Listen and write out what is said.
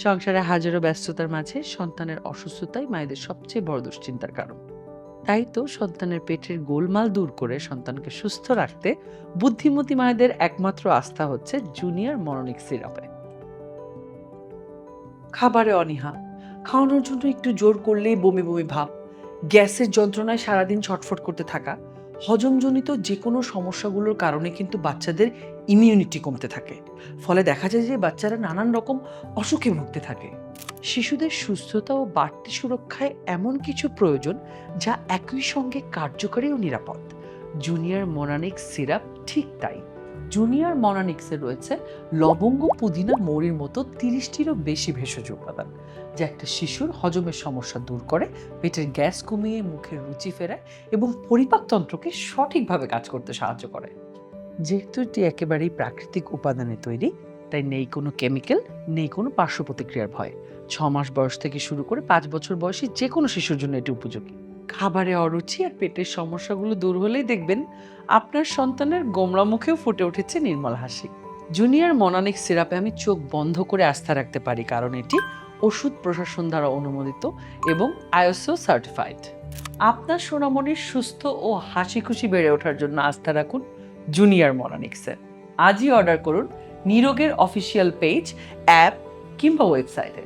সংসারে হাজারো ব্যস্ততার মাঝে সন্তানের অসুস্থতাই মায়েদের সবচেয়ে বড় দুশ্চিন্তার কারণ। তাই তো সন্তানের পেটের গোলমাল দূর করে সন্তানকে সুস্থ রাখতে বুদ্ধিমতী মায়েদের একমাত্র আস্থা হচ্ছে জুনিয়র মনোনিক সিরাপে। খাবারে অনীহা, খাওয়ানোর জন্য একটু জোর করলেই বমি বমি ভাব, গ্যাসের যন্ত্রণায় সারাদিন ছটফট করতে থাকা, হজমজনিত যে কোনো সমস্যাগুলোর কারণে কিন্তু বাচ্চাদের ইমিউনিটি কমতে থাকে। ফলে দেখা যায় যে বাচ্চারা নানান রকম অসুখে ভুগতে থাকে। শিশুদের সুস্থতা ও বাড়তি সুরক্ষায় এমন কিছু প্রয়োজন যা একই সঙ্গে কার্যকরী ও নিরাপদ। জুনিয়র মোনানিক সিরাপ ঠিক তাই। জুনিয়র মনানিক্সে রয়েছে লবঙ্গ, পুদিনা, মৌরির মতো 30টিরও বেশি ভেষজ উপাদান, যা একটা শিশুর হজমের সমস্যা দূর করে, পেটের গ্যাস কমিয়ে মুখের রুচি ফেরায় এবং পরিপাকতন্ত্রকে সঠিকভাবে কাজ করতে সাহায্য করে। যেহেতু এটি একেবারেই প্রাকৃতিক উপাদানে তৈরি, তাই নেই কোনো কেমিক্যাল, নেই কোনো পার্শ্ব প্রতিক্রিয়ার ভয়। 6 মাস বয়স থেকে শুরু করে 5 বছর বয়সী যে কোনো শিশুর জন্য এটি উপযোগী। খাবারে অরুচি আর পেটের সমস্যাগুলো দূর হলেই দেখবেন আপনার সন্তানের গোমড়া মুখেও ফুটে উঠেছে নির্মল হাসি। জুনিয়র মনানিক সিরাপে আমি চোখ বন্ধ করে আস্থা রাখতে পারি, কারণ এটি ওষুধ প্রশাসন দ্বারা অনুমোদিত এবং আইএসও সার্টিফাইড। আপনার সোনামণির সুস্থ ও হাসি খুশি বেড়ে ওঠার জন্য আস্থা রাখুন জুনিয়র মনানিক্সে। আজই অর্ডার করুন নিরোগের অফিসিয়াল পেজ, অ্যাপ কিংবা ওয়েবসাইটে।